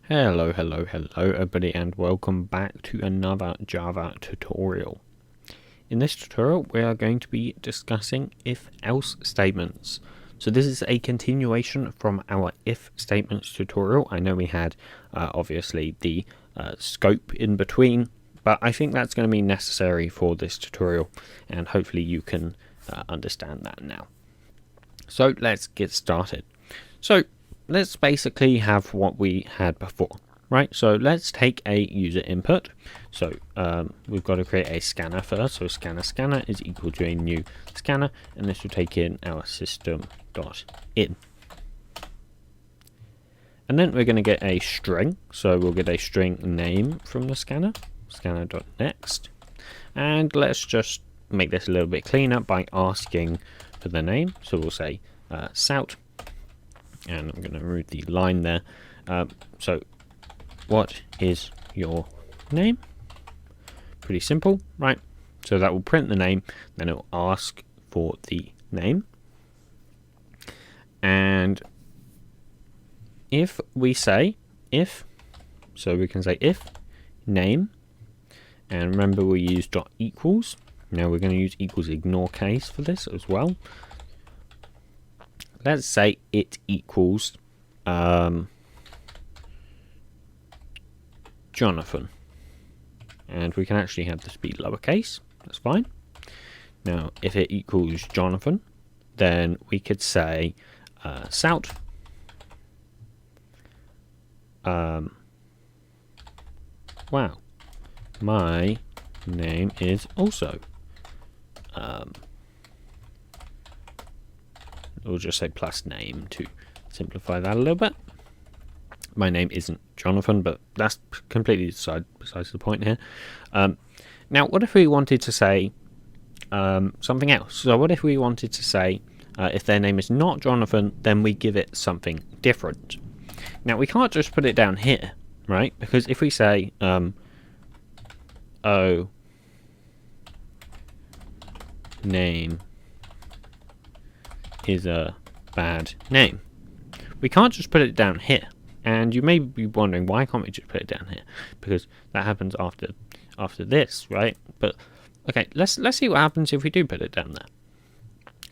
Hello everybody, and welcome back to another Java tutorial. In this tutorial we are going to be discussing if-else statements. So this is a continuation from our if statements tutorial. I know we had obviously the scope in between, but I think that's going to be necessary for this tutorial, and hopefully you can understand that now. So let's get started. So let's basically have what we had before, right? So let's take a user input. So we've got to create a scanner first. So scanner is equal to a new scanner, and this will take in our system.in. And then we're going to get a string. So we'll get a string name from the scanner.next. And let's just make this a little bit cleaner by asking for the name. So we'll say Sout. And I'm going to remove the line there. So what is your name? Pretty simple, right? So that will print the name, then it will ask for the name. And if we say if, so we can say if name, and remember we use dot equals. Now we're going to use equals ignore case for this as well. Let's say it equals Jonathan, and we can actually have this be lowercase. That's fine. Now if it equals Jonathan, then we could say Sout wow, my name is also we'll just say plus name to simplify that a little bit. My name isn't Jonathan, but that's completely besides the point here. Now, what if we wanted to say something else? So what if we wanted to say if their name is not Jonathan, then we give it something different. Now, we can't just put it down here, right? Because if we say, oh, name is a bad name, we can't just put it down here. And you may be wondering, why can't we just put it down here? Because that happens after this, right? But okay, let's see what happens if we do put it down there.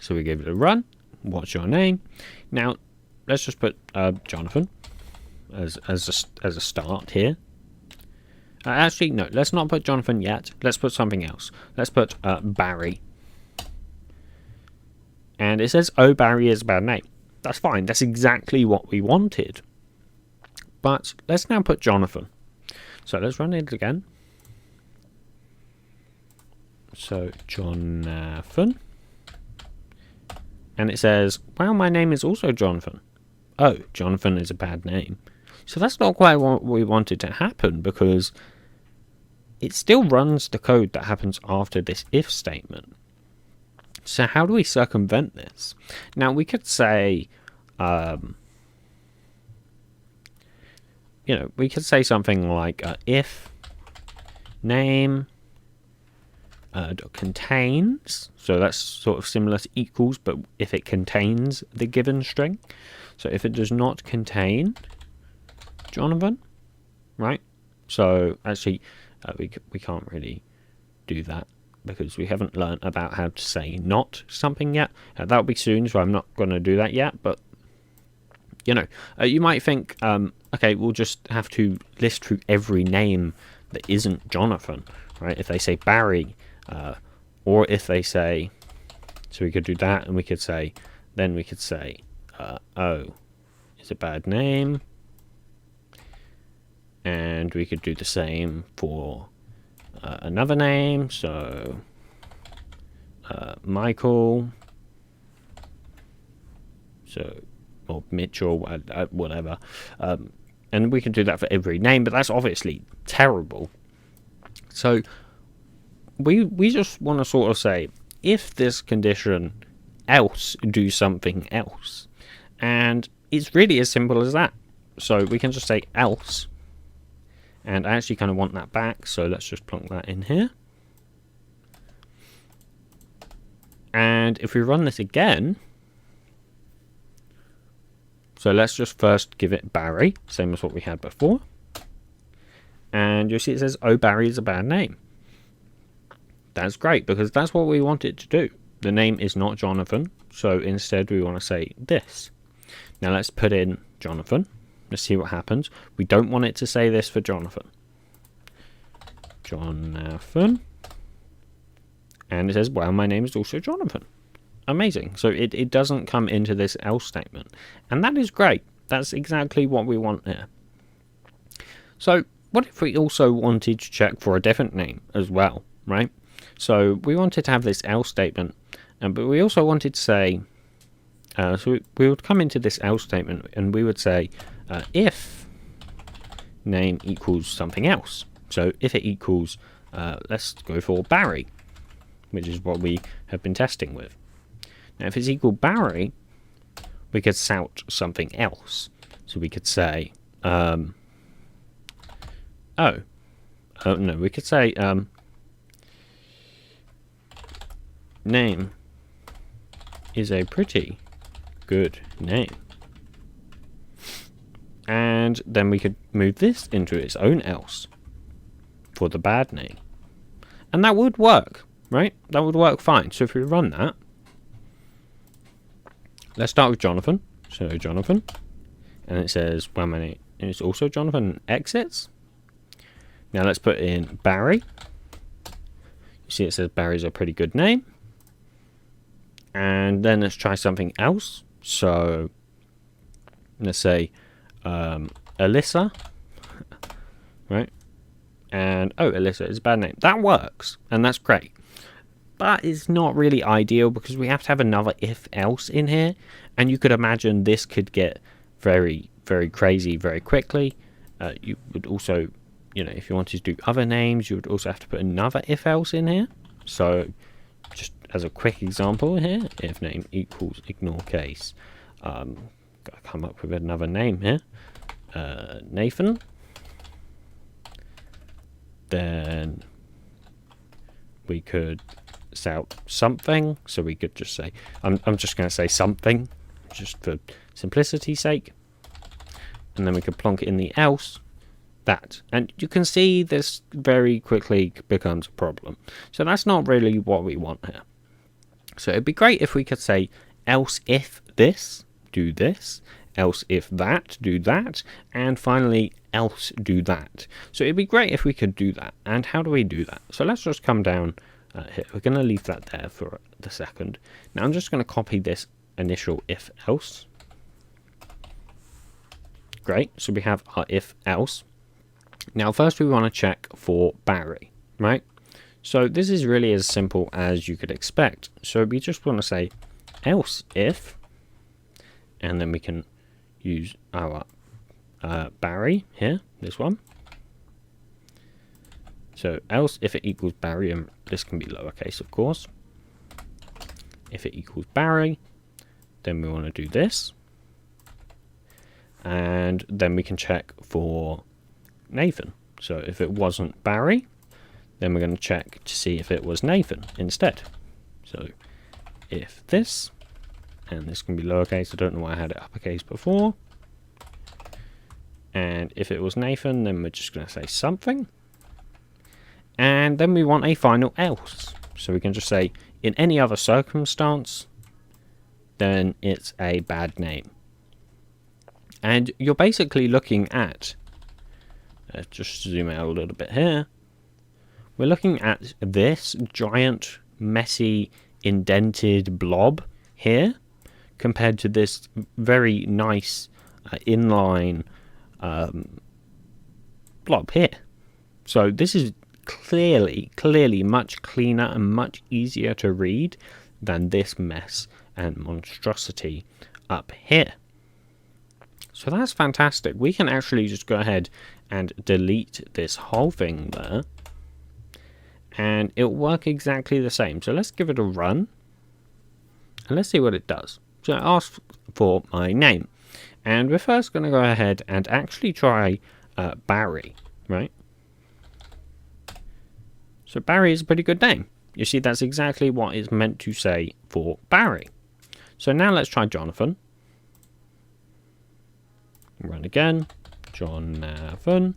So we give it a run. What's your name? Now let's just put Jonathan as a start here. Actually, no, let's not put Jonathan yet. Let's put something else. Let's put Barry. And it says, oh, Barry is a bad name. That's fine. That's exactly what we wanted. But let's now put Jonathan. So let's run it again. So Jonathan. And it says, well, my name is also Jonathan. Oh, Jonathan is a bad name. So that's not quite what we wanted to happen, because it still runs the code that happens after this if statement. So how do we circumvent this? Now we could say, we could say something like if name contains. So that's sort of similar to equals, but if it contains the given string. So if it does not contain Jonathan, right? So actually, we can't really do that, because we haven't learned about how to say not something yet. That'll be soon, so I'm not going to do that yet. But you might think, okay, we'll just have to list through every name that isn't Jonathan, right? If they say Barry, or if they say, so we could do that, and we could say, then we could say, oh, is a bad name, and we could do the same for another name. So Michael, or Mitchell, whatever, and we can do that for every name, but that's obviously terrible. So we just want to sort of say, if this condition, else do something else, and it's really as simple as that. So we can just say else, and I actually kind of want that back, so let's just plonk that in here. And if we run this again, So let's just first give it Barry, same as what we had before. And you'll see it says, oh, Barry is a bad name. That's great, because that's what we want it to do. The name is not Jonathan, so instead we want to say this. Now let's put in Jonathan. Let's see what happens. We don't want it to say this for Jonathan. Jonathan. And it says, well, my name is also Jonathan. Amazing. So it doesn't come into this else statement. And that is great. That's exactly what we want there. So what if we also wanted to check for a different name as well, right? So we wanted to have this else statement, but we also wanted to say, so we would come into this else statement and we would say, if name equals something else. So if it equals, let's go for Barry, which is what we have been testing with. Now if it's equal Barry, we could shout something else. So we could say, no, we could say, name is a pretty good name. And then we could move this into its own else for the bad name. And that would work, right? That would work fine. So if we run that, let's start with Jonathan. So Jonathan. And it says, well, my name is also Jonathan exits. Now let's put in Barry. You see it says Barry's a pretty good name. And then let's try something else. So let's say Alyssa, right? And oh, Alyssa is a bad name. That works, and that's great. But it's not really ideal because we have to have another if else in here, and you could imagine this could get very, very crazy very quickly. You would also, you know, if you wanted to do other names, you would also have to put another if else in here. So just as a quick example here, if name equals ignore case, gotta come up with another name here, Nathan. Then we could shout something, so we could just say, I'm just going to say something, just for simplicity's sake, and then we could plonk it in the else, that, and you can see this very quickly becomes a problem. So that's not really what we want here. So it'd be great if we could say else if this, do this, else if that, do that, and finally else do that. So it'd be great if we could do that. And how do we do that? So let's just come down here. We're going to leave that there for the second. Now I'm just going to copy this initial if else. Great, so we have our if else. Now first we want to check for Barry, right? So this is really as simple as you could expect. So we just want to say else if, and then we can use our Barry here, this one. So else if it equals Barry, and this can be lowercase of course. If it equals Barry, then we want to do this. And then we can check for Nathan. So if it wasn't Barry, then we're going to check to see if it was Nathan instead. So if this, and this can be lowercase, I don't know why I had it uppercase before. And if it was Nathan, then we're just going to say something. And then we want a final else. So we can just say, in any other circumstance, then it's a bad name. And you're basically looking at, let's just zoom out a little bit here. We're looking at this giant, messy, indented blob here, compared to this very nice inline blob here. So this is clearly much cleaner and much easier to read than this mess and monstrosity up here. So that's fantastic. We can actually just go ahead and delete this whole thing there, and it'll work exactly the same. So let's give it a run, and let's see what it does. So it asks for my name, and we're first going to go ahead and actually try Barry, right? So Barry is a pretty good name. You see, that's exactly what it's meant to say for Barry. So now let's try Jonathan. Run again, Jonathan,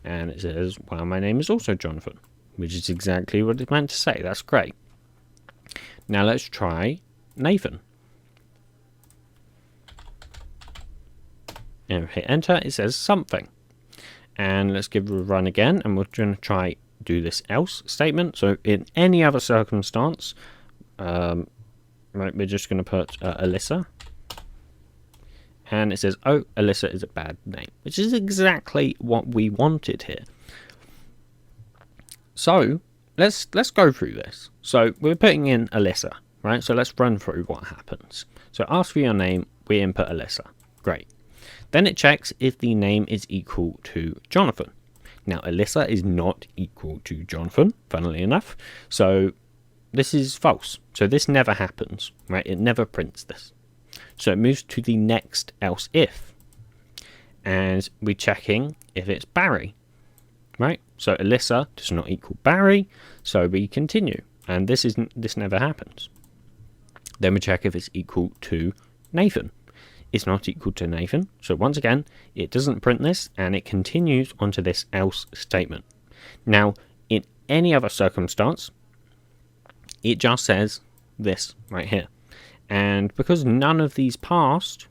and it says, well, my name is also Jonathan, which is exactly what it's meant to say. That's great. Now let's try Nathan. And hit enter, it says something. And let's give it a run again, and we're going to try do this else statement. So in any other circumstance, right, we're just going to put Alyssa. And it says, oh, Alyssa is a bad name, which is exactly what we wanted here. So let's go through this. So we're putting in Alyssa, right? So let's run through what happens. So ask for your name, we input Alyssa. Great. Then it checks if the name is equal to Jonathan. Now, Alyssa is not equal to Jonathan, funnily enough. So this is false. So this never happens, right? It never prints this. So it moves to the next else if. And we're checking if it's Barry, right? So Alyssa does not equal Barry. So we continue. And this never happens. Then we check if it's equal to Nathan. It's not equal to Nathan. So once again, it doesn't print this and it continues onto this else statement. Now, in any other circumstance, it just says this right here. And because none of these passed,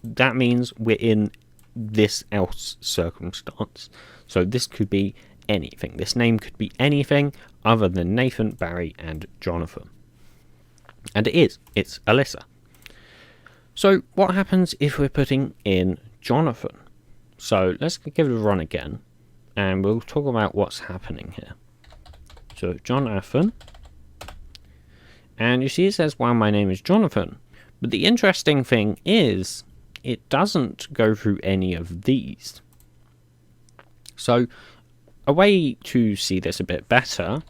that means we're in this else circumstance. So this could be anything. This name could be anything other than Nathan, Barry, and Jonathan. And it is. It's Alyssa. So what happens if we're putting in Jonathan? So let's give it a run again, and we'll talk about what's happening here. So Jonathan, and you see it says, well, my name is Jonathan. But the interesting thing is, it doesn't go through any of these. So a way to see this a bit better,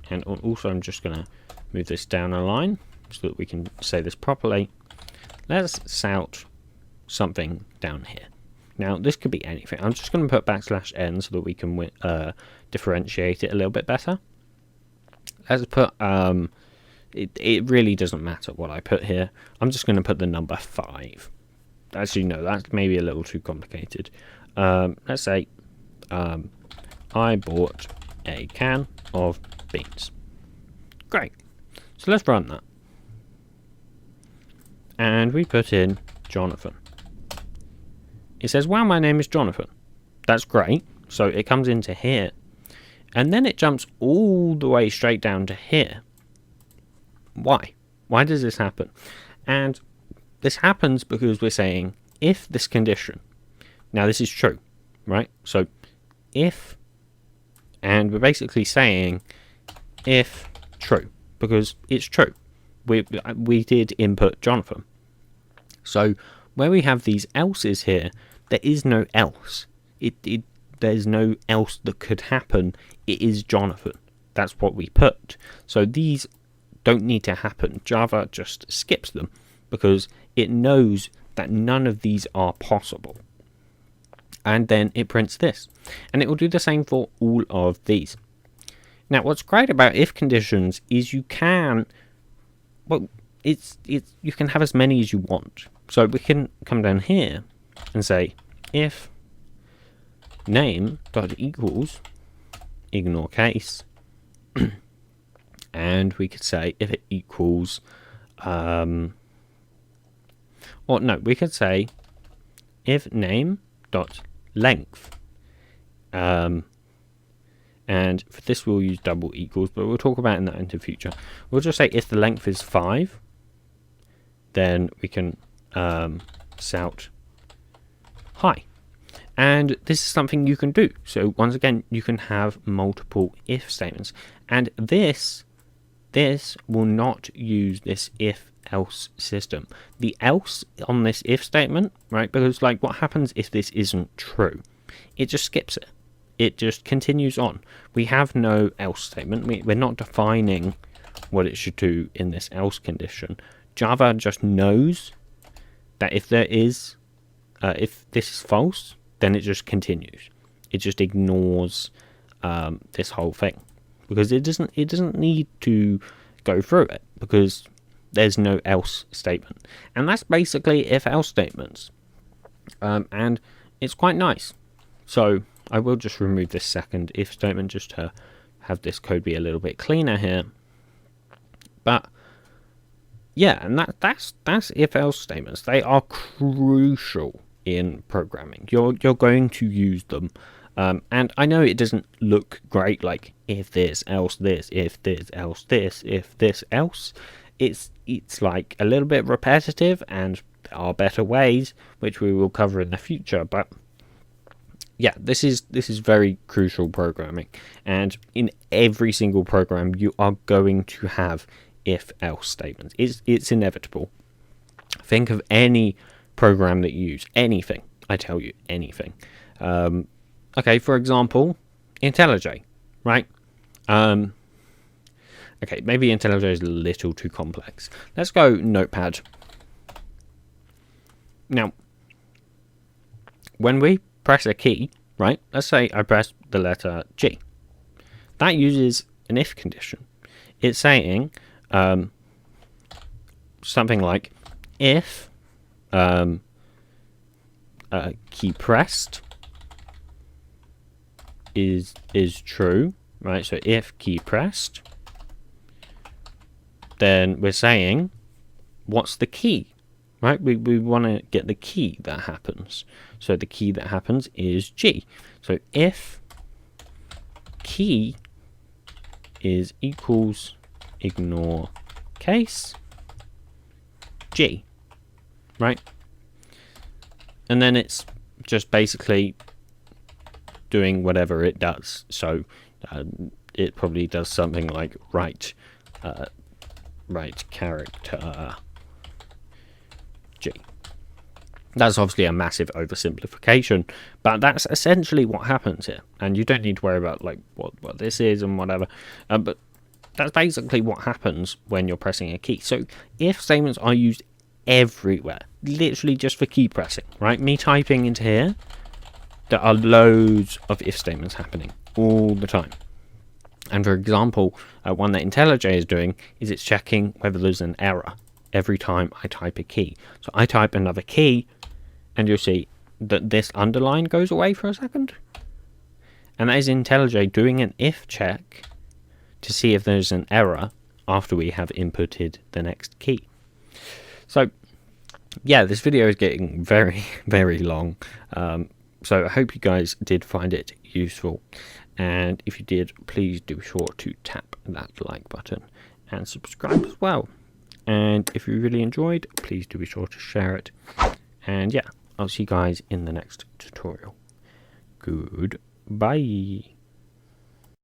and also I'm just going to move this down a line so that we can say this properly. Let's shout something down here. Now, this could be anything. I'm just going to put \n so that we can differentiate it a little bit better. Let's put, it really doesn't matter what I put here. I'm just going to put the number 5. Actually, no, that's maybe a little too complicated. Let's say, I bought a can of beans. Great. So let's run that. And we put in Jonathan. It says, wow, my name is Jonathan. That's great. So it comes into here. And then it jumps all the way straight down to here. Why? Why does this happen? And this happens because we're saying, if this condition, now this is true, right? So if, and we're basically saying, if true, because it's true. We did input Jonathan. So where we have these else's here, there is no else. There's no else that could happen. It is Jonathan. That's what we put. So these don't need to happen. Java just skips them because it knows that none of these are possible. And then it prints this. And it will do the same for all of these. Now, what's great about if conditions is you can... Well, you can have as many as you want. So we can come down here and say if name dot equals ignore case, and we could say if it equals or no, we could say if name dot length, and for this we'll use double equals, but we'll talk about that in the future. We'll just say if the length is 5, then we can shout hi. And this is something you can do. So once again, you can have multiple if statements. And this will not use this if else system. The else on this if statement, right? Because like what happens if this isn't true? It just skips it. It just continues on. We have no else statement. We're not defining what it should do in this else condition. Java just knows that if there is, if this is false, then it just continues. It just ignores this whole thing because it doesn't need to go through it because there's no else statement. And that's basically if else statements. and it's quite nice. So I will just remove this second if statement just to have this code be a little bit cleaner here. But yeah, and that's if else statements. They are crucial in programming. You're going to use them, and I know it doesn't look great, like if this else this, if this else this, if this else. It's like a little bit repetitive, and there are better ways which we will cover in the future. But yeah, this is very crucial programming, and in every single program you are going to have if-else statements. It's inevitable. Think of any program that you use, anything. I tell you, anything. Okay, for example, IntelliJ, right? Okay, maybe IntelliJ is a little too complex. Let's go Notepad. Now, when we press a key, right? Let's say I press the letter G. That uses an if condition. It's saying something like if key pressed is true, right? So if key pressed, then we're saying what's the key, right? We want to get the key that happens. So the key that happens is G. So if key is equals ignore case G, right? And then it's just basically doing whatever it does. So it probably does something like write character G. That's obviously a massive oversimplification, but that's essentially what happens here. And you don't need to worry about like what this is and whatever. But that's basically what happens when you're pressing a key. So if statements are used everywhere, literally just for key pressing, right? Me typing into here, there are loads of if statements happening all the time. And for example, one that IntelliJ is doing is it's checking whether there's an error every time I type a key. So I type another key, and you'll see that this underline goes away for a second. And that is IntelliJ doing an if check to see if there's an error after we have inputted the next key. So yeah, this video is getting very, very long. So I hope you guys did find it useful. And if you did, please do be sure to tap that like button and subscribe as well. And if you really enjoyed, please do be sure to share it. And yeah, I'll see you guys in the next tutorial. Goodbye.